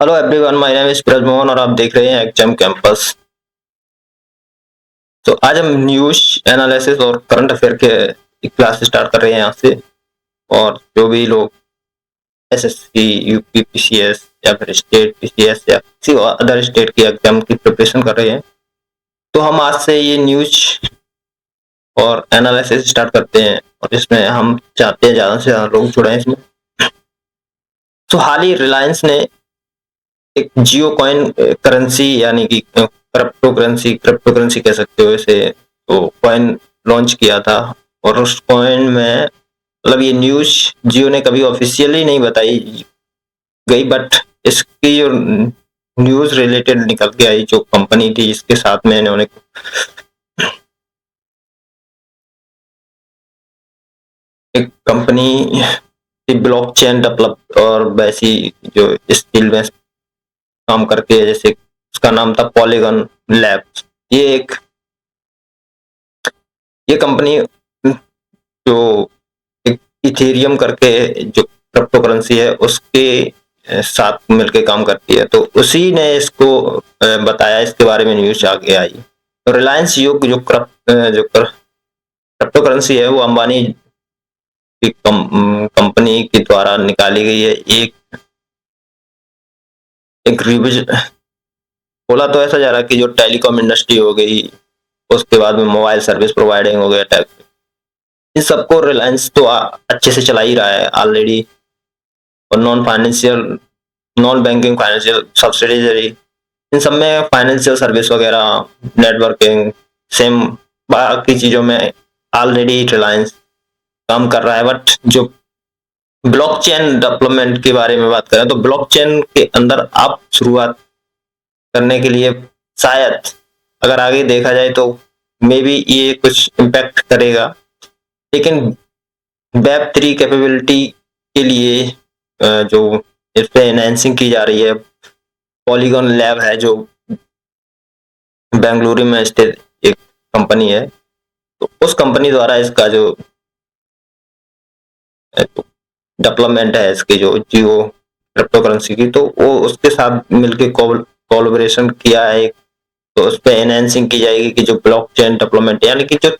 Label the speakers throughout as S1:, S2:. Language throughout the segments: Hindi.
S1: Hello everyone, my name is Braj Mohan और आप देख रहे हैं एग्जाम कैंपस। तो आज हम न्यूज एनालिसिस और करंट अफेयर के एक क्लास स्टार्ट कर रहे हैं यहाँ से। और जो भी लोग एसएससी, यूपी पीसीएस या फिर स्टेट पीसीएस या किसी अदर स्टेट की एग्जाम की प्रिपरेशन कर रहे हैं, तो हम आज से ये न्यूज और एनालिसिस स्टार्ट करते हैं। और इसमें हम चाहते हैं ज़्यादा से ज़्यादा लोग जुड़े इसमें। तो हाल ही रिलायंस ने एक जियो कॉइन करेंसी यानी कि क्रिप्टो करेंसी कह सकते हो इसे, तो कॉइन लॉन्च किया था। और उस कॉइन में मतलब ये न्यूज जियो ने कभी ऑफिशियली नहीं बताई गई, बट इसकी जो न्यूज रिलेटेड निकल के आई, जो कंपनी थी जिसके साथ में इन्होंने एक कंपनी ब्लॉकचेन डेवलप और वैसी जो इस फील्ड में काम करती है, जैसे उसका नाम था पॉलीगन लैब्स। ये कंपनी जो एक इथेरियम करके जो क्रिप्टो करेंसी है उसके साथ मिलके काम करती है, तो उसी ने इसको बताया, इसके बारे में न्यूज आगे आई। तो रिलायंस जियो की जो क्रिप्टो करेंसी है वो अंबानी की कंपनी के द्वारा निकाली गई है। एक एक रिविजन बोला तो ऐसा जा रहा है कि जो टेलीकॉम इंडस्ट्री हो गई, उसके बाद में मोबाइल सर्विस प्रोवाइडिंग हो गया, इन सबको रिलायंस तो अच्छे से चला ही रहा है ऑलरेडी। और नॉन बैंकिंग फाइनेंशियल सब्सिडियरी, इन सब में फाइनेंशियल सर्विस वगैरह, नेटवर्किंग, सेम बाकी चीजों में ऑलरेडी रिलायंस काम कर रहा है। बट जो ब्लॉकचेन डेवलपमेंट के बारे में बात करें, तो ब्लॉकचेन के अंदर आप शुरुआत करने के लिए शायद अगर आगे देखा जाए तो मे बी ये कुछ इम्पैक्ट करेगा। लेकिन वेब 3 कैपेबिलिटी के लिए जो इस पे एनहेंसिंग की जा रही है, पॉलीगॉन लैब है जो बेंगलुरु में स्थित एक कंपनी है, तो उस कंपनी द्वारा इसका जो डेवलपमेंट है, इसकी जो जियो क्रिप्टो करेंसी की, तो वो उसके साथ मिलके कोलैबोरेशन किया है। तो उस पे एनहेंसिंग की जाएगी कि जो ब्लॉकचेन डेवलपमेंट यानी कि जो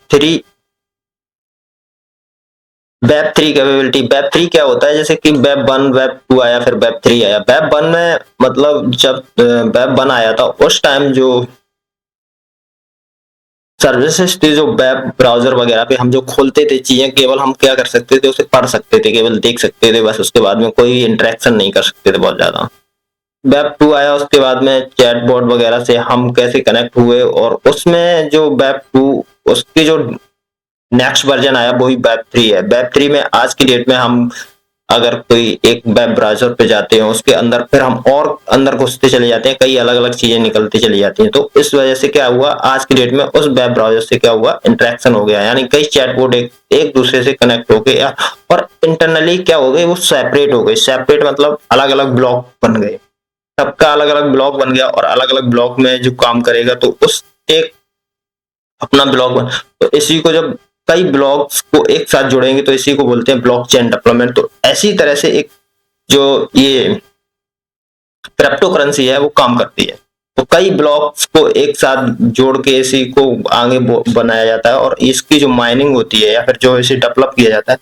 S1: वेब 3 कैपेबिलिटी। वेब 3 क्या होता है, जैसे कि वेब 1, वेब 2 आया, फिर वेब 3 आया। वेब 1 में मतलब जब वेब 1 आया था उस टाइम जो सर्विसेज थी, जो वेब ब्राउजर वगैरह पे हम जो खोलते थे चीजें, केवल हम क्या कर सकते थे, उसे पढ़ सकते थे, केवल देख सकते थे बस। उसके बाद में कोई इंटरेक्शन नहीं कर सकते थे बहुत ज्यादा। वेब 2 आया, उसके बाद में चैटबॉट वगैरह से हम कैसे कनेक्ट हुए, और उसमें जो वेब 2 उसकी जो नेक्स्ट वर्जन आया वही वेब 3 है। वेब 3 में आज की डेट में हम अगर कोई एक वेब ब्राउजर पे जाते हैं, उसके अंदर फिर हम और अंदर घुसते चले जाते हैं, कई अलग अलग चीजें निकलती चली जाती हैं। तो इस वजह से क्या हुआ, आज की डेट में उस वेब ब्राउजर से क्या हुआ, इंटरेक्शन हो गया, यानी कई चैटबॉट एक दूसरे से कनेक्ट हो गए। और इंटरनली क्या हो गए, वो सेपरेट हो गए। सेपरेट मतलब अलग अलग ब्लॉक बन गए, सबका अलग अलग ब्लॉक बन गया, और अलग अलग ब्लॉक में जो काम करेगा तो उस एक अपना ब्लॉक बन। तो इसी को जब कई ब्लॉक्स को एक साथ जोड़ेंगे तो इसी को बोलते हैं ब्लॉकचेन डेवलपमेंट। तो ऐसी तरह से एक जो ये क्रिप्टो करेंसी है वो काम करती है। तो कई ब्लॉक्स को एक साथ जोड़ के इसी को आगे बनाया जाता है, और इसकी जो माइनिंग होती है या फिर जो इसे डेवलप किया जाता है,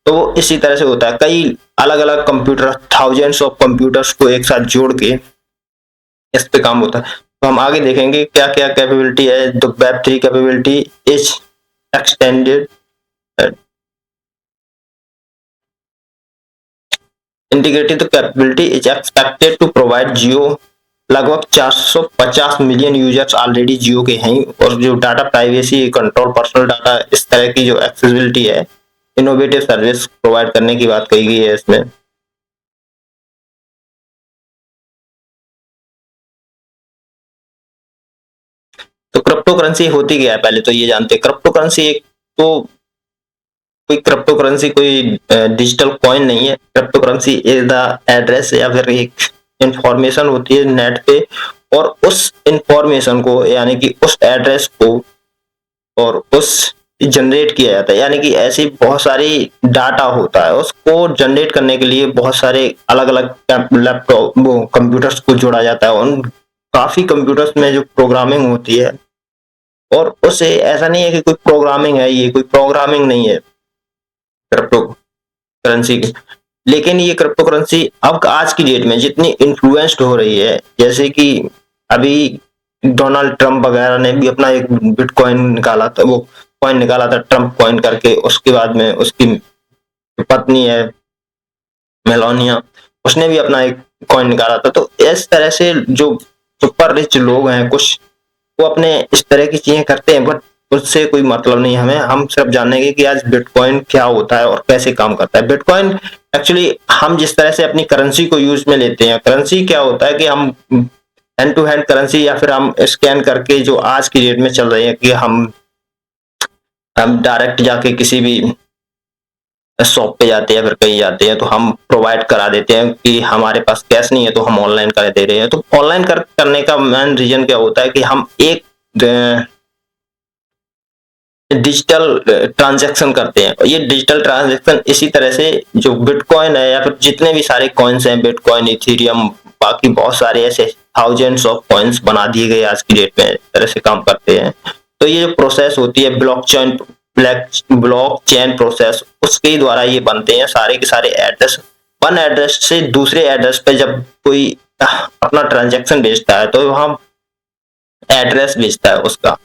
S1: तो वो इसी तरह से होता है। कई अलग अलग कंप्यूटर, थाउजेंड्स ऑफ कंप्यूटर्स को एक साथ जोड़ के इस पे काम होता है। तो हम आगे देखेंगे क्या क्या कैपेबिलिटी है। तो web 3 capability is extended integrated capability is expected to provide Jio. लगभग 450 मिलियन यूजर्स ऑलरेडी जियो के हैं, और जो data privacy control, personal data, इस तरह की जो एक्सेसिबिलिटी है, इनोवेटिव सर्विस प्रोवाइड करने की बात कही गई है इसमें। तो क्रिप्टो करेंसी होती क्या है, पहले तो ये जानते हैं। क्रिप्टो करेंसी एक तो कोई क्रिप्टो करेंसी कोई डिजिटल कॉइन नहीं है। Crypto currency is the address या फिर एक इंफॉर्मेशन होती है नेट पे, और उस इंफॉर्मेशन को यानी कि उस एड्रेस को और उस जनरेट किया जाता है, यानी कि ऐसी बहुत सारी डाटा होता है, उसको जनरेट करने के लिए बहुत सारे अलग अलग लैपटॉप वो कंप्यूटर्स को जोड़ा जाता है। उन काफी कंप्यूटर्स में जो प्रोग्रामिंग होती है, और उसे ऐसा नहीं है कि कोई प्रोग्रामिंग है, ये कोई प्रोग्रामिंग नहीं है क्रिप्टो करेंसी की। लेकिन ये क्रिप्टो करेंसी अब आज की डेट में जितनी इन्फ्लुएंस्ड हो रही है, जैसे कि अभी डोनाल्ड ट्रंप वगैरह ने भी अपना एक बिटकॉइन निकाला था, वो कॉइन निकाला था ट्रंप कॉइन करके। उसके बाद में उसकी पत्नी है मेलानिया, उसने भी अपना एक कॉइन निकाला था। तो इस तरह से जो सुपर रिच लोग हैं कुछ, वो अपने इस तरह की चीजें करते हैं, बट उससे कोई मतलब नहीं हमें। हम सिर्फ जानेंगे कि आज बिटकॉइन क्या होता है और कैसे काम करता है। बिटकॉइन एक्चुअली हम जिस तरह से अपनी करेंसी को यूज में लेते हैं, करेंसी क्या होता है कि हम हैंड टू हैंड करेंसी, या फिर हम स्कैन करके, जो आज की डेट में चल रही है कि हम डायरेक्ट जाके किसी भी शॉप पे जाते हैं, फिर कहीं जाते हैं तो हम प्रोवाइड करा देते हैं कि हमारे पास कैश नहीं है तो हम ऑनलाइन कर दे रहे हैं। तो ऑनलाइन करने का मेन रीजन क्या होता है कि हम एक डिजिटल ट्रांजैक्शन करते हैं। और ये डिजिटल ट्रांजैक्शन इसी तरह से जो बिटकॉइन है, या फिर जितने भी सारे कॉइन्स हैं, बिटकॉइन, इथेरियम, बाकी बहुत सारे ऐसे थाउजेंड्स ऑफ कॉइन्स बना दिए गए आज की डेट में, इस तरह से काम करते हैं। तो ये जो प्रोसेस होती है ब्लॉकचेन प्रोसेस, उसके द्वारा ये बनते हैं सारे के सारे एड्रेस। वन एड्रेस से दूसरे एड्रेस पे जब कोई अपना ट्रांजैक्शन भेजता है, तो हम एड्रेस भेजता है उसका,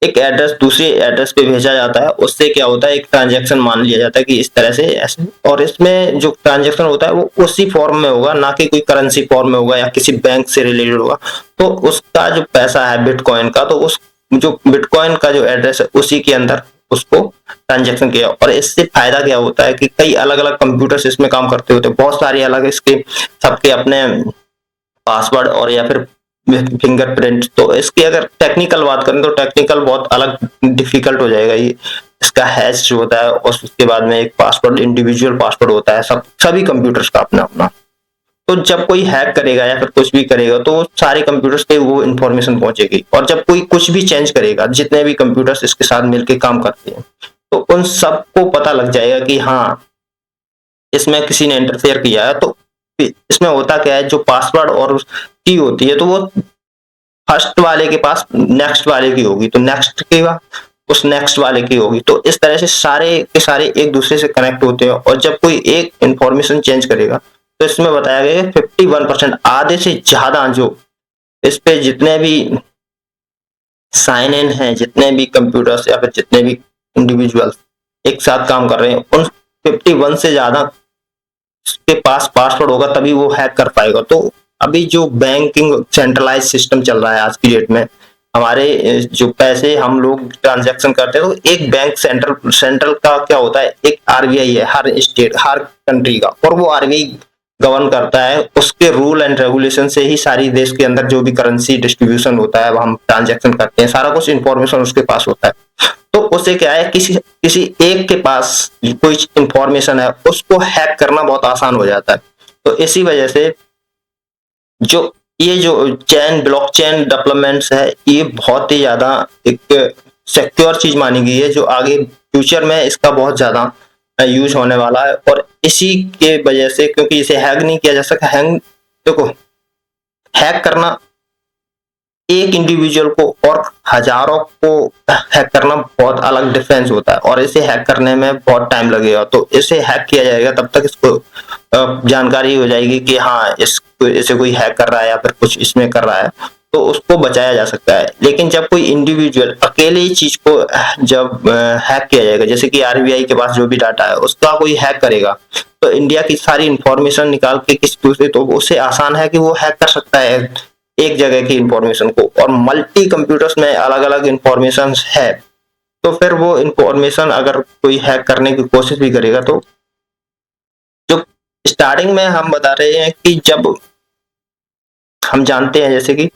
S1: एक एड्रेस दूसरे एड्रेस पे भेजा जाता है। उससे क्या होता है, एक ट्रांजैक्शन मान लिया जाता है कि इस तरह से ऐसे। और इसमें जो ट्रांजैक्शन होता है वो उसी फॉर्म में होगा, ना कि कोई करेंसी फॉर्म में होगा या किसी बैंक से रिलेटेड होगा। तो उसका जो पैसा है बिटकॉइन का, तो उस जो बिटकॉइन का जो एड्रेस है उसी के अंदर उसको ट्रांजैक्शन किया। और इससे फायदा क्या होता है कि कई अलग अलग कंप्यूटर्स इसमें काम करते होते हैं, बहुत सारे अलग इसके सबके अपने पासवर्ड और या फिर फिंगरप्रिंट। तो इसकी अगर टेक्निकल बात करें तो टेक्निकल बहुत अलग डिफिकल्ट हो जाएगा ये। इसका हैश जो होता है, और उसके बाद में एक पासवर्ड, इंडिविजुअल पासवर्ड होता है सभी कंप्यूटर्स का अपना अपना। तो जब कोई हैक करेगा या फिर कुछ भी करेगा, तो सारे कंप्यूटर्स पे वो इंफॉर्मेशन पहुंचेगी। और जब कोई कुछ भी चेंज करेगा, जितने भी कंप्यूटर्स इसके साथ मिलकर काम करते हैं, तो उन सबको पता लग जाएगा कि हाँ, इसमें किसी ने इंटरफेयर किया है। तो इसमें होता क्या है, जो पासवर्ड और की होती है, तो वो फर्स्ट वाले के पास नेक्स्ट वाले की होगी, तो नेक्स्ट के बाद उस नेक्स्ट वाले की होगी। तो इस तरह से सारे के सारे एक दूसरे से कनेक्ट होते हैं। और जब कोई एक इंफॉर्मेशन चेंज करेगा, तो इसमें बताया गया है 51%, आधे से ज्यादा जो इस पे जितने भी साइन इन है, जितने भी कंप्यूटर्स या फिर जितने भी इंडिविजुअल्स एक साथ काम कर रहे हैं, उन 51 से ज्यादा के पास पासवर्ड होगा, तभी वो हैक कर पाएगा। तो अभी जो बैंकिंग सेंट्रलाइज सिस्टम चल रहा है आज की डेट में, हमारे जो पैसे हम लोग ट्रांजैक्शन करते हैं, तो एक बैंक सेंट्रल का क्या होता है, एक आरबीआई है हर स्टेट हर कंट्री का, और वो आरबीआई गवर्न करता है। उसके रूल एंड रेगुलेशन से ही सारी देश के अंदर जो भी करेंसी डिस्ट्रीब्यूशन होता है, हम ट्रांजैक्शन करते हैं, सारा कुछ इंफॉर्मेशन उसके पास होता है। तो उससे क्या है, किसी किसी एक के पास कोई इंफॉर्मेशन है, उसको हैक करना बहुत आसान हो जाता है। तो इसी वजह से जो ये जो ब्लॉकचेन डेवलपमेंट्स है, ये बहुत ही ज्यादा एक सिक्योर चीज मानी गई है, जो आगे फ्यूचर में इसका बहुत ज्यादा यूज होने वाला है। और इसी के वजह से, क्योंकि इसे हैक नहीं किया जा सकता, देखो, हैक करना एक इंडिविजुअल को और हजारों को हैक करना बहुत अलग डिफरेंस होता है, और इसे हैक करने में बहुत टाइम लगेगा। तो इसे हैक किया जाएगा तब तक इसको जानकारी हो जाएगी कि हाँ, इसे कोई हैक कर रहा है या फिर कुछ इसमें कर रहा है, तो उसको बचाया जा सकता है। लेकिन जब कोई इंडिविजुअल अकेले ही चीज को जब हैक किया जाएगा, जैसे कि आरबीआई के पास जो भी डाटा है उसका कोई हैक करेगा, तो इंडिया की सारी इंफॉर्मेशन निकाल के किसी दूसरे, तो उससे आसान है कि वो हैक कर सकता है एक जगह की इंफॉर्मेशन को। और मल्टी कंप्यूटर्स में अलग अलग इंफॉर्मेशन है, तो फिर वो इंफॉर्मेशन अगर कोई हैक करने की कोशिश भी करेगा, तो जो स्टार्टिंग में हम बता रहे हैं कि जब हम जानते हैं, जैसे कि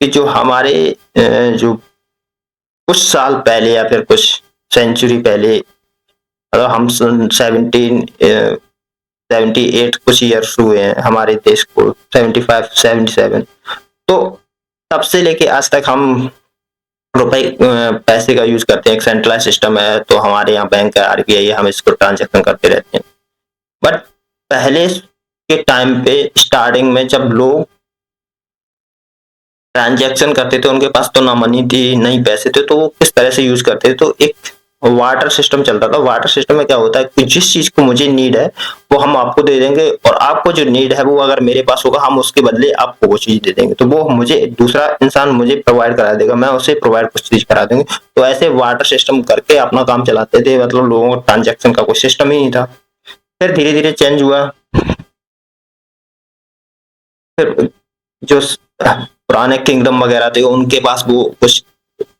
S1: जो हमारे जो कुछ साल पहले या फिर कुछ सेंचुरी पहले, मतलब हम 78 कुछ ईयर्स हुए हैं हमारे देश को, 75 77, तो तब से लेके आज तक हम रुपए पैसे का यूज करते हैं। एक सेंट्रलाइज सिस्टम है, तो हमारे यहाँ बैंक है, आरबीआई है, हम इसको ट्रांजेक्शन करते रहते हैं। बट पहले के टाइम पे स्टार्टिंग में जब लोग ट्रांजैक्शन करते थे, उनके पास तो ना मनी थी, नहीं पैसे थे, तो वो किस तरह से यूज करते थे, तो एक वाटर सिस्टम चलता था। वाटर सिस्टम में क्या होता है कि जिस चीज को मुझे नीड है वो हम आपको दे देंगे, और आपको जो नीड है वो अगर मेरे पास होगा, हम उसके बदले आपको वो चीज दे देंगे। तो वो मुझे दूसरा इंसान मुझे प्रोवाइड करा देगा, मैं उसे प्रोवाइड कुछ चीज करा देंगे। तो ऐसे वाटर सिस्टम करके अपना काम चलाते थे, मतलब लोगों को ट्रांजेक्शन का कोई सिस्टम ही नहीं था। फिर धीरे धीरे चेंज हुआ। फिर जो पुराने किंगडम वगैरह थे, उनके पास वो कुछ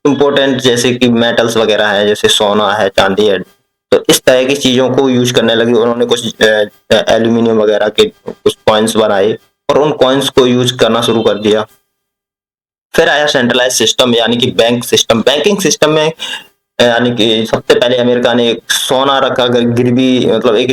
S1: इम्पोर्टेंट जैसे कि मेटल्स वगैरह है, जैसे सोना है, चांदी है, तो इस तरह की चीजों को यूज करने लगे। उन्होंने कुछ एल्यूमिनियम वगैरह के कुछ कॉइन्स बनाए और उन कॉइन्स को यूज करना शुरू कर दिया। फिर आया सेंट्रलाइज सिस्टम, यानी कि बैंक सिस्टम। बैंकिंग सिस्टम में यानी कि सबसे पहले अमेरिका ने एक सोना रखा गिरवी, मतलब एक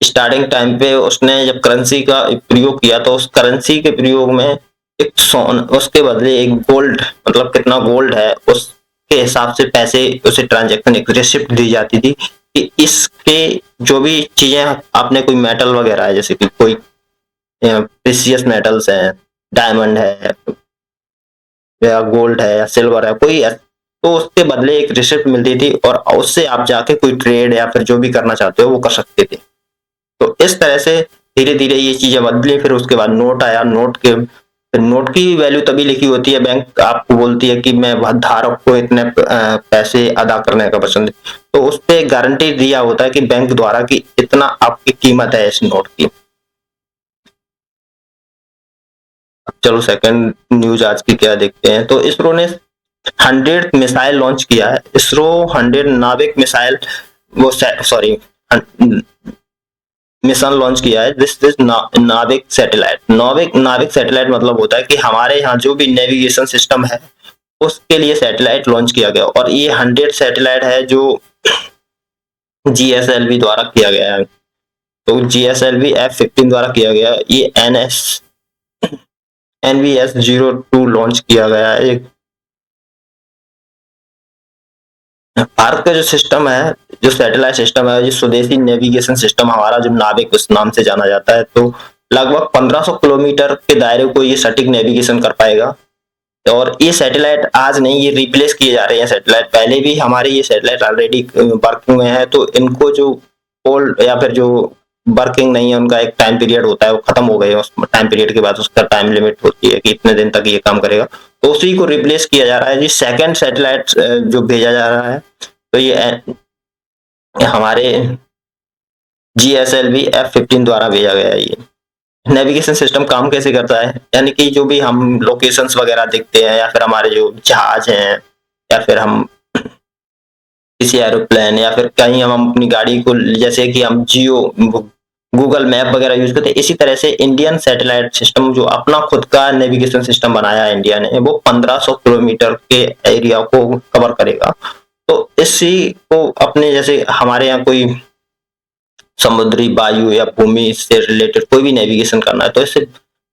S1: स्टार्टिंग टाइम पे उसने जब करेंसी का प्रयोग किया, तो उस करेंसी के प्रयोग में एक सोन उसके बदले एक गोल्ड, मतलब कितना गोल्ड है उसके हिसाब से पैसे उसे ट्रांजैक्शन एक रिसिप्ट दी जाती थी कि इसके जो भी चीजें आपने कोई मेटल वगैरह है, जैसे कि कोई प्रीसियस मेटल्स है, डायमंड है या गोल्ड है या सिल्वर है कोई है, तो उसके बदले एक रिसिप्ट मिलती थी, और उससे आप जाके कोई ट्रेड या फिर जो भी करना चाहते हो वो कर सकते थे। तो इस तरह से धीरे धीरे ये चीजें बदली। फिर उसके बाद नोट आया। नोट की वैल्यू तभी लिखी होती है, बैंक आपको बोलती है कि मैं धारक को इतने पैसे अदा करने का पसंद है, तो उस पर गारंटी दिया होता है कि बैंक द्वारा कि इतना आपकी कीमत है इस नोट की। अब चलो सेकंड न्यूज आज की क्या देखते हैं। तो इसरो ने 100 मिसाइल लॉन्च किया है। इसरो 100 नाविक मिसाइल वो सॉरी मिशन लॉन्च किया है। दिस इज नाविक सैटेलाइट। नाविक सैटेलाइट मतलब होता है कि हमारे यहाँ जो भी नेविगेशन सिस्टम है उसके लिए सैटेलाइट लॉन्च किया गया, और ये 100 सैटेलाइट है जो GSLV द्वारा किया गया है। तो GSLV F-15 द्वारा किया गया। ये NVS-02 लॉन्च किया गया है। भारत का जो सिस्टम है, जो सैटेलाइट सिस्टम है, जो स्वदेशी नेविगेशन सिस्टम हमारा जो नाविक उस नाम से जाना जाता है, तो लगभग 1500 किलोमीटर के दायरे को ये सटीक नेविगेशन कर पाएगा। और ये सैटेलाइट आज नहीं, ये रिप्लेस किए जा रहे हैं सैटेलाइट। पहले भी हमारे ये सैटेलाइट ऑलरेडी वर्किंग में है, तो इनको जो ओल्ड या फिर जो वर्किंग नहीं है उनका एक टाइम पीरियड होता है, वो खत्म हो गए। उस टाइम पीरियड के बाद उसका टाइम लिमिट होती है कि इतने दिन तक ये काम करेगा, तो उसी को रिप्लेस किया जा रहा है। जी सेकंड सैटेलाइट जो भेजा जा रहा है, तो ये हमारे GSLV F-15 द्वारा भेजा गया है। ये नेविगेशन सिस्टम काम कैसे करता है, यानी कि जो भी हम लोकेशंस वगैरह देखते हैं, या फिर हमारे जो जहाज हैं, या फिर हम किसी एरोप्लेन, या फिर कहीं हम अपनी गाड़ी को, जैसे कि हम जियो गूगल मैप वगैरह यूज करते हैं, इसी तरह से इंडियन सैटेलाइट सिस्टम जो अपना खुद का नेविगेशन सिस्टम बनाया है इंडिया ने, वो 1500 किलोमीटर के एरिया को कवर करेगा। तो इसी को अपने, जैसे हमारे यहाँ कोई समुद्री, वायु या भूमि से रिलेटेड कोई भी नेविगेशन करना है, तो इसे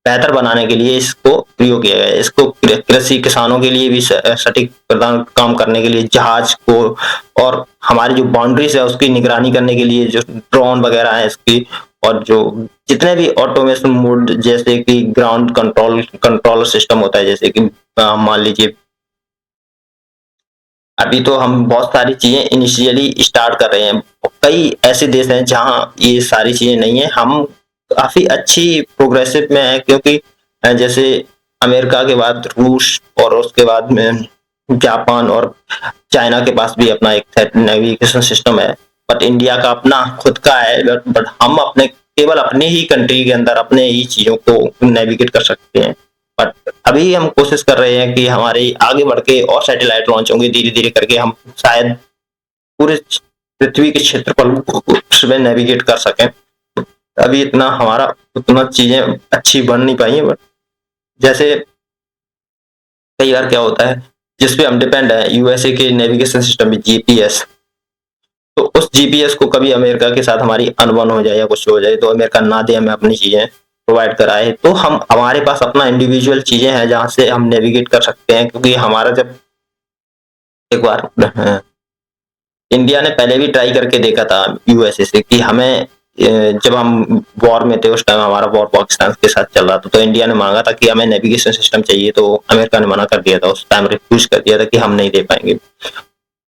S1: बेहतर बनाने के लिए इसको प्रयोग किया गया है। इसको कृषि किसानों के लिए भी सटीक प्रदान काम करने के लिए जहाज को, और हमारी जो बाउंड्रीज है उसकी निगरानी करने के लिए जो ड्रोन वगैरह है इसकी, और जो जितने भी ऑटोमेशन मोड, जैसे कि ग्राउंड कंट्रोल सिस्टम होता है, जैसे कि मान लीजिए अभी तो हम बहुत सारी चीजें इनिशियली स्टार्ट कर रहे हैं। कई ऐसे देश हैं जहां ये सारी चीजें नहीं है। हम काफी अच्छी प्रोग्रेसिव में है, क्योंकि जैसे अमेरिका के बाद रूस, और उसके बाद में जापान और चाइना के पास भी अपना एक नेविगेशन सिस्टम है। बट इंडिया का अपना खुद का है, बट हम अपने केवल अपने ही कंट्री के अंदर अपने ही चीजों को नेविगेट कर सकते हैं। बट अभी हम कोशिश कर रहे हैं कि हमारे आगे बढ़ के और सैटेलाइट लॉन्च होंगे, धीरे धीरे करके हम शायद पूरे पृथ्वी के क्षेत्रफल में नेविगेट कर सकें। अभी इतना हमारा उतना चीजें अच्छी बन नहीं पाई है, बट जैसे कई बार क्या होता है जिसपे हम डिपेंड है, USA के नेविगेशन सिस्टम में GPS, तो उस GPS को कभी अमेरिका के साथ हमारी अनबन हो जाए या कुछ हो जाए, तो अमेरिका ना दे हमें अपनी चीजें, प्रोवाइड करा है, तो हम हमारे पास अपना इंडिविजुअल चीजें हैं जहां से हम नेविगेट कर सकते हैं, क्योंकि हमारा जब एक बार इंडिया ने पहले भी ट्राई करके देखा था यूएसए से कि हमें जब हम वॉर में थे, उस टाइम हमारा वॉर पाकिस्तान के साथ चल रहा था, तो इंडिया ने मांगा था कि हमें नेविगेशन सिस्टम चाहिए, तो अमेरिका ने मना कर दिया था, उस टाइम रिफ्यूज कर दिया था कि हम नहीं दे पाएंगे।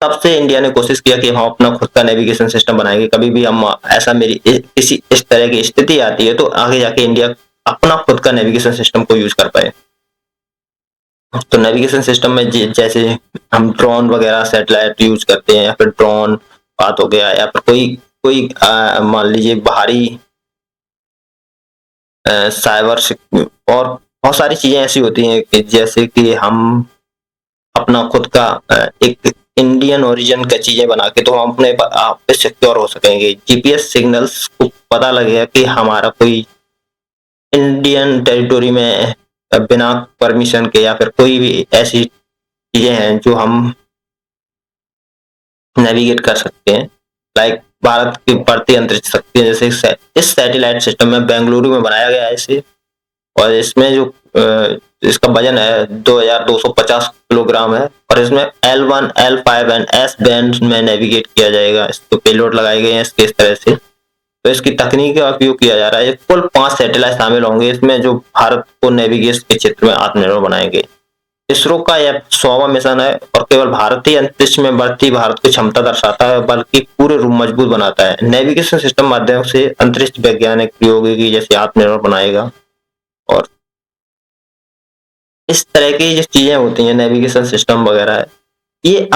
S1: तब से इंडिया ने कोशिश किया कि हम अपना खुद का नेविगेशन सिस्टम बनाएंगे, कभी भी हम ऐसा मेरी किसी इस तरह की स्थिति आती है तो आगे जाके इंडिया अपना खुद का नेविगेशन सिस्टम को यूज कर पाए। तो नेविगेशन सिस्टम में जैसे हम ड्रोन वगैरह सैटेलाइट यूज करते हैं, या फिर ड्रोन बात हो गया, या फिर कोई कोई मान लीजिए बाहरी साइबर और बहुत सारी चीजें ऐसी होती हैं कि जैसे कि हम अपना खुद का एक इंडियन ओरिजिन का चीजें बना के तो हम अपने आप पे सिक्योर हो सकेंगे। जीपीएस सिग्नल्स को पता लगेगा कि हमारा कोई इंडियन टेरिटोरी में बिना परमिशन के या फिर कोई भी ऐसी चीजें हैं जो हम नेविगेट कर सकते हैं। लाइक भारत की बढ़ती अंतरिक्ष शक्ति है, जैसे इस सैटेलाइट सिस्टम में बेंगलुरु में बनाया गया है इसे, और इसमें जो इसका वजन है 2250 किलोग्राम है, और इसमें L1, L5 and S band में नेविगेट किया जाएगा। इसको पेलोड लगाए गए हैं इसके इस तरह से, तो इसकी तकनीक का उपयोग किया जा रहा है। कुल 5 सैटेलाइट शामिल होंगे इसमें जो भारत को नेविगेशन के क्षेत्र में आत्मनिर्भर बनाएंगे। इसरो का यह 100वां मिशन है और केवल भारतीय अंतरिक्ष में बढ़ती भारत की क्षमता दर्शाता है, बल्कि पूरे रूप मजबूत बनाता है। नेविगेशन सिस्टम माध्यम से अंतरिक्ष वैज्ञानिक प्रौद्योगिकी जैसे आत्मनिर्भर बनाएगा। और इस तरह की जो चीजें होती हैं नेविगेशन सिस्टम वगैरह है, ये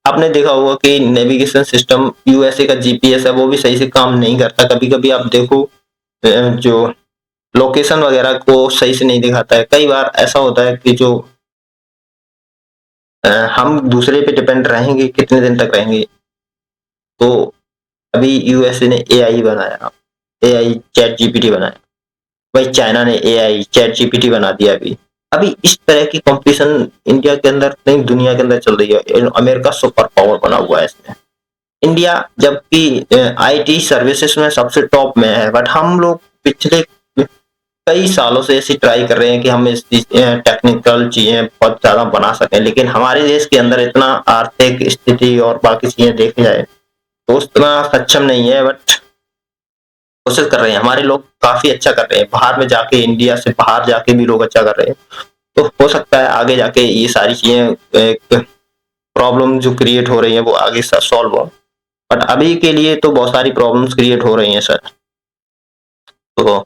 S1: आपने देखा होगा कि नेविगेशन सिस्टम यूएसए का जीपीएस है वो भी सही से काम नहीं करता। कभी कभी आप देखो जो लोकेशन वगैरह को सही से नहीं दिखाता है। कई बार ऐसा होता है कि जो हम दूसरे पे डिपेंड रहेंगे, कितने दिन तक रहेंगे। तो अभी यूएसए ने एआई बनाया, एआई चैट जीपीटी बनाया, भाई चाइना ने एआई चैट जीपीटी बना दिया। अभी अभी इस तरह की कंपटीशन इंडिया के अंदर नहीं दुनिया के अंदर चल रही है। अमेरिका सुपर पावर बना हुआ है इसमें। इंडिया जबकि आईटी सर्विसेज में सबसे टॉप में है, बट हम लोग पिछले कई सालों से ऐसी ट्राई कर रहे हैं कि हम इस टेक्निकल चीजें बहुत ज्यादा बना सकें, लेकिन हमारे देश के अंदर इतना आर्थिक स्थिति और बाकी चीजें देखी जाए तो उतना सक्षम नहीं है, बट कोशिश कर रहे हैं। हमारे लोग काफी अच्छा कर रहे हैं, बाहर में जाके इंडिया से बाहर जाके भी लोग अच्छा कर रहे हैं। तो हो सकता है आगे जाके ये सारी चीजें एक प्रॉब्लम जो क्रिएट हो रही है वो आगे सॉल्व हो, बट अभी के लिए तो बहुत सारी प्रॉब्लम्स क्रिएट हो रही हैं सर। तो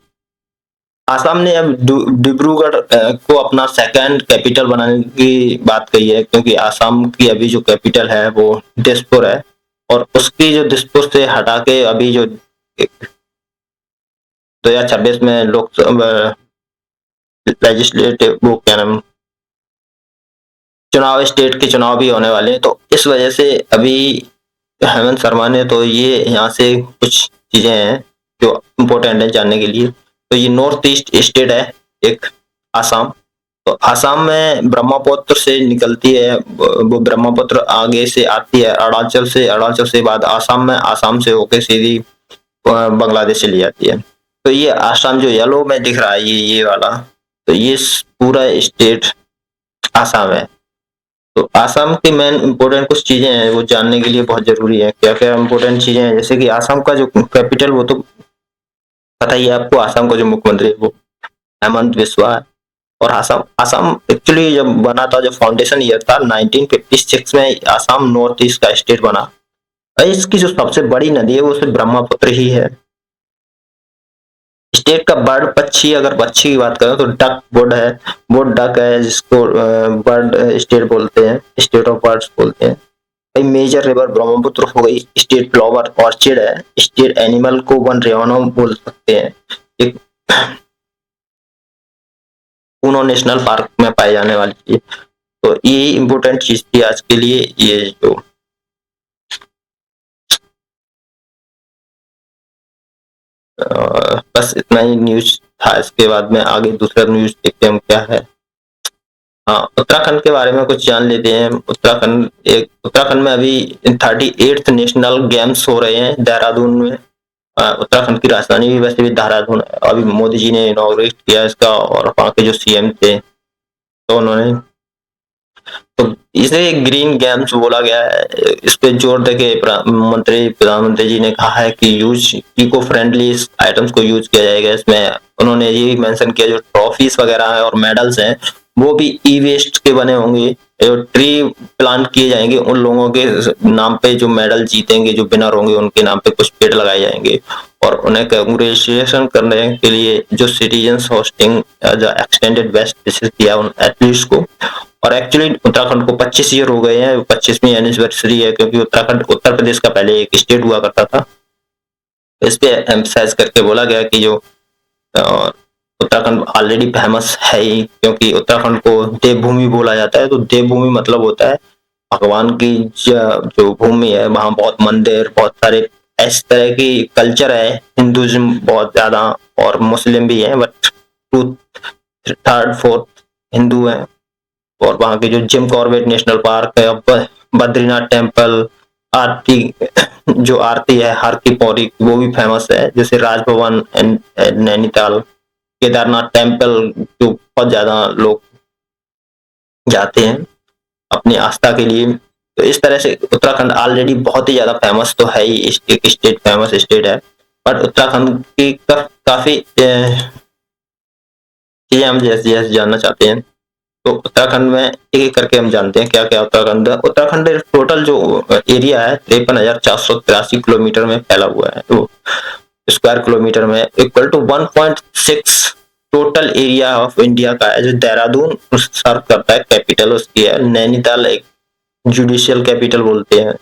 S1: आसाम ने अब डिब्रूगढ़ को अपना सेकंड कैपिटल बनाने की बात कही है, क्योंकि आसाम की अभी जो कैपिटल है वो दिसपुर है, और उसकी जो दिसपुर से हटा के अभी जो 2026 में लोकसभा लेजिस्लेटिव वो क्या नाम चुनाव, स्टेट के चुनाव भी होने वाले हैं, तो इस वजह से अभी हेमंत शर्मा ने तो ये यहाँ से कुछ चीजें हैं जो इम्पोर्टेंट है जानने के लिए। तो ये नॉर्थ ईस्ट स्टेट है एक आसाम। तो आसाम में ब्रह्मपुत्र से निकलती है, वो ब्रह्मपुत्र आगे से आती है अरुणाचल से, अरुणाचल से बाद आसाम में, आसाम से होके सीधी बांग्लादेश चली जाती है। तो ये आसाम जो येलो में दिख रहा है ये वाला, तो ये पूरा स्टेट आसाम है। तो आसाम की मेन इंपॉर्टेंट कुछ चीजें हैं वो जानने के लिए बहुत जरूरी है। क्या क्या इंपॉर्टेंट चीजें हैं, जैसे कि आसाम का जो कैपिटल वो तो पता ही है आपको, आसाम का जो मुख्यमंत्री है वो हेमंत बिस्वा है। और आसाम आसाम एक्चुअली जब बना था, जब फाउंडेशन ईयर था 1956 में, आसाम नॉर्थ ईस्ट का स्टेट बना। इसकी जो सबसे बड़ी नदी है वो सिर्फ ब्रह्मपुत्र ही है। स्टेट का बर्ड पक्षी, अगर पक्षी की बात करें तो डक बर्ड है, वो डक है जिसको बर्ड स्टेट बोलते हैं, स्टेट ऑफ बर्ड्स बोलते हैं। भाई मेजर रिवर ब्रह्मपुत्र हो गई, स्टेट फ्लावर ऑर्चिड है, स्टेट एनिमल को वन रेवानो बोल सकते हैं, एक पूनो नेशनल पार्क में पाई जाने वाली चीज। तो ये इम्पोर्टेंट चीज थी आज के लिए। ये जो बस इतना ही न्यूज था। इसके बाद में आगे दूसरा न्यूज देखते हैं हम क्या है। हाँ, उत्तराखंड के बारे में कुछ जान लेते हैं। उत्तराखंड में अभी 38th नेशनल गेम्स हो रहे हैं देहरादून में, उत्तराखंड की राजधानी भी वैसे भी देहरादून है। अभी मोदी जी ने इनॉग्रेट किया इसका, और वहाँ के जो सीएम थे तो उन्होंने, तो इसे ग्रीन गेम्स बोला गया है। इस पे जोर देके प्रधानमंत्री जी ने कहा है कि यूज इको फ्रेंडली आइटम्स को यूज किया जाएगा इसमें। उन्होंने ये भी मेंशन किया जो ट्रॉफीज वगैरह है और मेडल्स हैं वो भी ई वेस्ट के बने होंगे। जो ट्री प्लांट किए जाएंगे उन लोगों के नाम पे, जो मेडल जीतेंगे, जो विनर होंगे उनके नाम पे कुछ पेड़ लगाए जाएंगे। और उन्हें कंग्रेचुलेशन करने के लिए जो सिटीजन्स होस्टिंग जो एक्सटेंडेड बेस्ट विशेष दिया उन एथलीट्स को। और एक्चुअली उत्तराखंड को 25 ईयर हो गए हैं, 25वीं एनिवर्सरी है, क्योंकि उत्तराखंड उत्तर प्रदेश का पहले एक स्टेट हुआ करता था। इस पे एम्फसाइज करके बोला गया कि जो अ, उत्तराखंड ऑलरेडी फेमस है ही, क्योंकि उत्तराखंड को देवभूमि बोला जाता है। तो देवभूमि मतलब होता है भगवान की जो भूमि है, वहां बहुत मंदिर, बहुत सारे इस तरह की कल्चर है। हिंदुज्म बहुत ज्यादा और मुस्लिम भी है, but two third fourth Hindu है। और वहाँ के जो जिम कॉर्बेट नेशनल पार्क है, बद्रीनाथ टेम्पल, आरती जो आरती है हर की पौड़ी वो भी फेमस है। जैसे राजभवन नैनीताल, केदारनाथ टेम्पल जो बहुत ज्यादा लोग जाते हैं अपनी आस्था के लिए। तो इस तरह से उत्तराखंड ऑलरेडी बहुत ही ज्यादा फेमस तो है ही, एक स्टेट फेमस स्टेट है। बट उत्तराखंड की काफी चीजें हम जैसे जैसे जानना चाहते हैं। तो उत्तराखंड में एक एक करके हम जानते हैं क्या क्या उत्तराखंड। उत्तराखंड टोटल जो एरिया है 53,483 किलोमीटर में फैला हुआ है। तो स्क्वायर किलोमीटर में equal to 1.6 total area of India का है। जो देहरादून सर्व करता है, कैपिटल उसकी है नैनीताल, एक जुडिशियल कैपिटल बोलते हैं।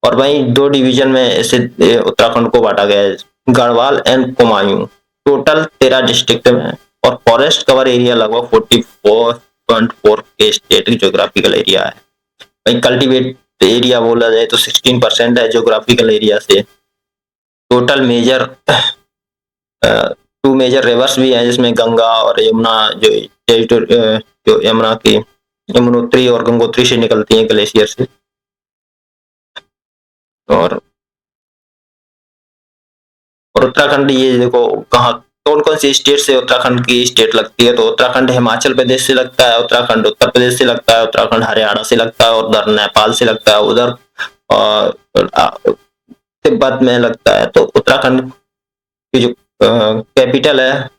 S1: और वहीं दो डिवीजन में इसे उत्तराखंड को बांटा गया है, Garhwal and Kumaon. Total 13 district में। और फॉरेस्ट कवर एरिया लगभग 44.4 के स्टेट ज्योग्राफिकल एरिया है। वहीं कल्टीवेट एरिया बोला जाए तो 16% है ज्योग्राफिकल एरिया से। Total major two major rivers भी है, जिसमें गंगा और यमुना, जो जो यमुना की यमुनोत्री और गंगोत्री से निकलती है ग्लेशियर से। और उत्तराखंड ये देखो कहाँ कौन कौन सी स्टेट से उत्तराखंड की स्टेट लगती है। तो उत्तराखंड हिमाचल प्रदेश से लगता है, उत्तराखंड उत्तर प्रदेश से लगता है, उत्तराखंड हरियाणा से लगता है, उधर नेपाल से लगता है, उधर तिब्बत में लगता है। तो उत्तराखंड की जो कैपिटल है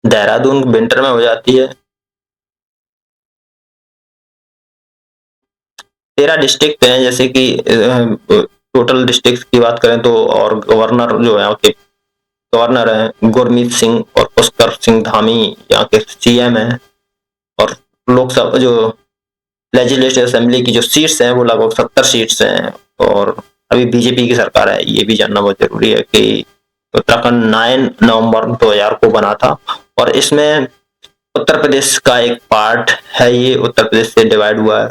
S1: देहरादून, विंटर में हो जाती है। 13 डिस्ट्रिक्ट हैं, जैसे कि टोटल डिस्ट्रिक्ट की बात करें तो। और गवर्नर जो है के गवर्नर है गुरमीत सिंह, और पुष्कर सिंह धामी यहाँ के सीएम है। और लोकसभा जो लेजिस्लेटिव असेंबली की जो सीट्स हैं वो लगभग 70 सीट्स हैं। और अभी बीजेपी की सरकार है, ये भी जानना बहुत जरूरी है कि उत्तराखंड 9 नवंबर 2000 को बना था। और इसमें उत्तर प्रदेश का एक पार्ट है, ये उत्तर प्रदेश से डिवाइड हुआ है।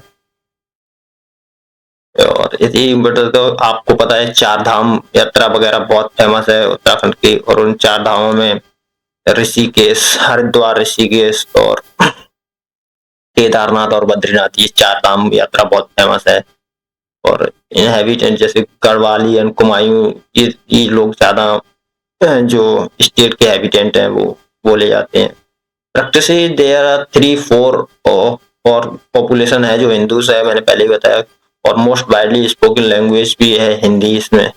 S1: और यही बता तो आपको पता है चार धाम यात्रा वगैरह बहुत फेमस है उत्तराखंड की। और उन चार धामों में ऋषिकेश, हरिद्वार, ऋषिकेश और केदारनाथ और बद्रीनाथ, ये चार धाम यात्रा बहुत फेमस है। और हैबिटेंट जैसे गढ़वाली एंड कुमायूं, ये लोग ज्यादा जो स्टेट के हैबिटेंट हैं वो बोले जाते हैं। प्रैक्टिसली देयर आर 3-4 और पॉपुलेशन है जो हिंदूज है, मैंने पहले ही बताया। और मोस्ट वाइडली स्पोकन लैंग्वेज भी है हिंदी इसमें।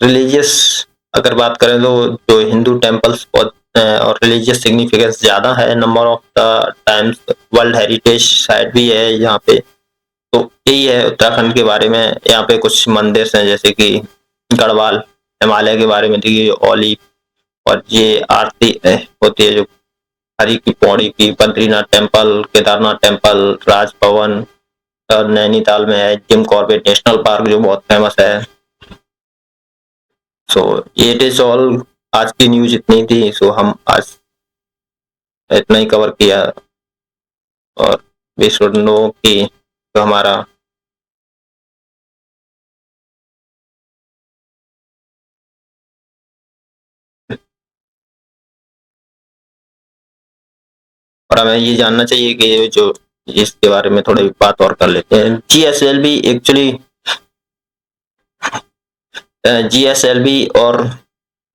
S1: रिलीजियस अगर बात करें तो जो हिंदू टेम्पल्स बहुत और रिलीजियस सिग्निफिकेंस ज्यादा है। Number of the times world heritage site भी है यहाँ पे। तो यही है उत्तराखंड के बारे में। यहाँ पे कुछ मंदिर हैं जैसे कि गढ़वाल, हिमालय के बारे में देखिए ओली। और ये आरती होती है जो हरि की पौड़ी की, बद्रीनाथ टेम्पल, केदारनाथ टेम्पल, राजभवन और नैनीताल में है, जिम कॉर्बेट नेशनल पार्क जो बहुत फेमस है। So it is all. आज की न्यूज इतनी थी, सो हम आज इतना ही कवर किया। और वी शुड नो कि जो हमारा और हमें ये जानना चाहिए कि जो इसके बारे में थोड़ी बात और कर लेते हैं। जीएसएलवी एक्चुअली जीएसएलवी और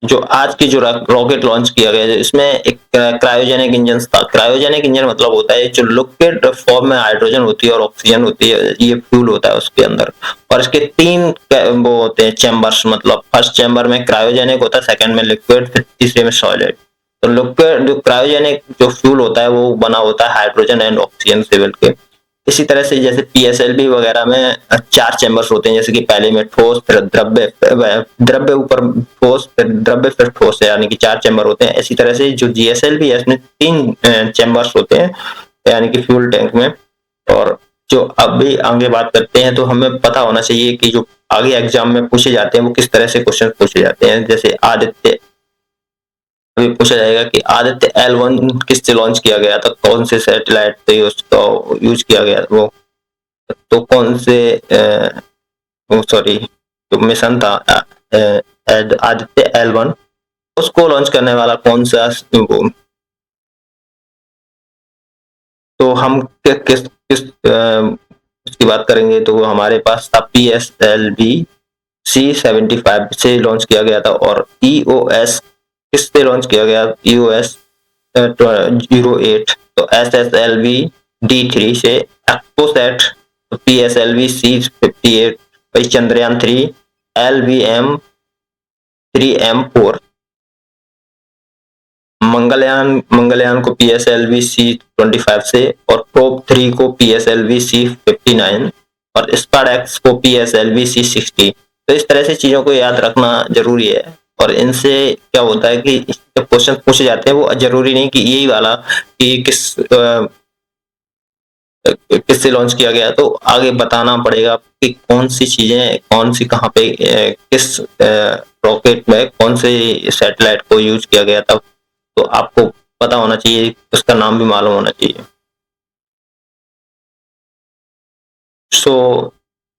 S1: जो आज की जो रॉकेट लॉन्च किया गया है इसमें एक क्रायोजेनिक इंजन था। क्रायोजेनिक इंजन मतलब होता है जो लिक्विड फॉर्म में हाइड्रोजन होती है और ऑक्सीजन होती है, ये फ्यूल होता है उसके अंदर। और इसके तीन वो होते हैं चैम्बर्स, मतलब फर्स्ट चैम्बर में क्रायोजेनिक होता है, सेकंड में लिक्विड, फिर तीसरे में सॉलिड। तो लिक्विड जो क्रायोजेनिक जो फ्यूल होता है वो बना होता है हाइड्रोजन एंड ऑक्सीजन से मिलकर। इसी तरह से जैसे पीएसएलवी वगैरह में चार चैम्बर्स होते हैं, जैसे कि पहले में ठोस, फिर द्रव्य, द्रव्य ऊपर ठोस, फिर द्रव्य, फिर ठोस, यानी कि चार चैम्बर होते हैं। इसी तरह से जो जीएसएलवी है इसमें तीन चैम्बर्स होते हैं, यानी कि फ्यूल टैंक में। और जो अभी आगे बात करते हैं तो हमें पता होना चाहिए कि जो आगे एग्जाम में पूछे जाते हैं वो किस तरह से क्वेश्चन पूछे जाते हैं। जैसे आदित्य, अभी पूछा जाएगा कि आदित्य L1 किससे लॉन्च किया गया था, कौन से सैटेलाइट से उसका यूज किया गया वो, तो कौन से सॉरी जो मिशन था आदित्य L1, उसको लॉन्च करने वाला कौन सा वो। तो हम किस किस उसकी बात करेंगे तो हमारे पास था PSLV C75 से लॉन्च किया गया था। और EOS किससे लॉन्च किया गया, EOS 08। तो SSLV D3 से एक्टोसैट, PSLV C58 भाई चंद्रयान 3, LVM 3M4। मंगलयान को PSLV C25 से, और प्रोब 3 को PSLV C59, और स्पारडेक्स को PSLV C60। तो इस तरह से चीजों को याद रखना जरूरी है। और इनसे क्या होता है कि जब क्वेश्चन पूछे जाते हैं वो जरूरी नहीं कि यही वाला कि किससे लॉन्च किया गया, तो आगे बताना पड़ेगा कि कौन सी चीजें, कौन सी कहाँ पे किस रॉकेट में कौन से सैटेलाइट को यूज किया गया था। तो आपको पता होना चाहिए, उसका नाम भी मालूम होना चाहिए। सो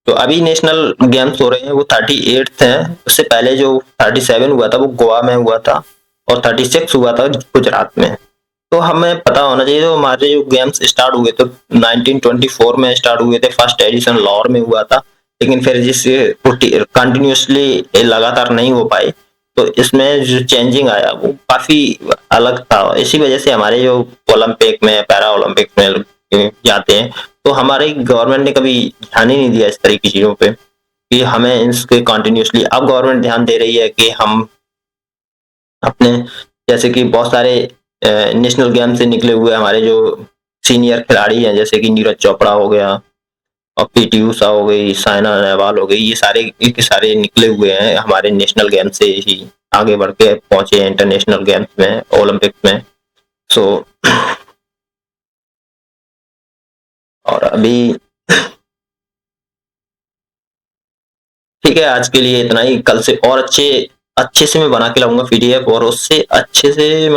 S1: तो अभी नेशनल गेम्स हो रहे हैं वो 38 हैं। उससे पहले जो 37 हुआ था वो गोवा में हुआ था, और 36 हुआ था गुजरात में। तो हमें पता होना चाहिए, तो हमारे जो गेम्स स्टार्ट हुए तो 1924 में स्टार्ट हुए थे, फर्स्ट एडिशन लाहौर में हुआ था। लेकिन फिर जिससे कंटिन्यूसली लगातार नहीं हो पाए, तो इसमें जो चेंजिंग आया वो काफी अलग था। इसी वजह से हमारे जो ओलंपिक में, पैरा ओलंपिक में जाते हैं, तो हमारे गवर्नमेंट ने कभी ध्यान ही नहीं दिया इस तरह की चीजों पे कि हमें इसके कंटिन्यूसली। अब गवर्नमेंट ध्यान दे रही है कि हम अपने, जैसे कि बहुत सारे नेशनल गेम से निकले हुए हमारे जो सीनियर खिलाड़ी हैं, जैसे कि नीरज चोपड़ा हो गया, और पीटी उषा हो गई, साइना नेहवाल हो गई, ये सारे के सारे निकले हुए हैं हमारे नेशनल गेम से ही आगे बढ़ के पहुंचे हैं इंटरनेशनल गेम्स में, ओलंपिक्स में। सो और अभी ठीक है, आज के लिए इतना ही। कल से और अच्छे अच्छे से मैं बना के लाऊंगा पीडीएफ, और उससे अच्छे से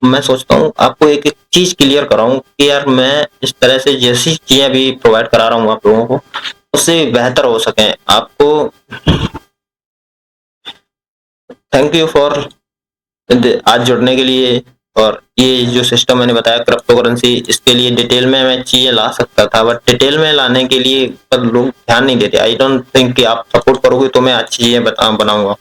S1: मैं सोचता हूँ आपको एक एक चीज क्लियर कराऊं कि यार मैं इस तरह से जैसी चीजें भी प्रोवाइड करा रहा हूँ आप लोगों को, उससे बेहतर हो सके आपको। थैंक यू फॉर आज जुड़ने के लिए। और ये जो सिस्टम मैंने बताया क्रिप्टो करेंसी, इसके लिए डिटेल में मैं चीजें ला सकता था, बट डिटेल में लाने के लिए पर लोग ध्यान नहीं देते। आई डोंट थिंक कि आप सपोर्ट करोगे तो मैं अच्छी चीजें बनाऊंगा।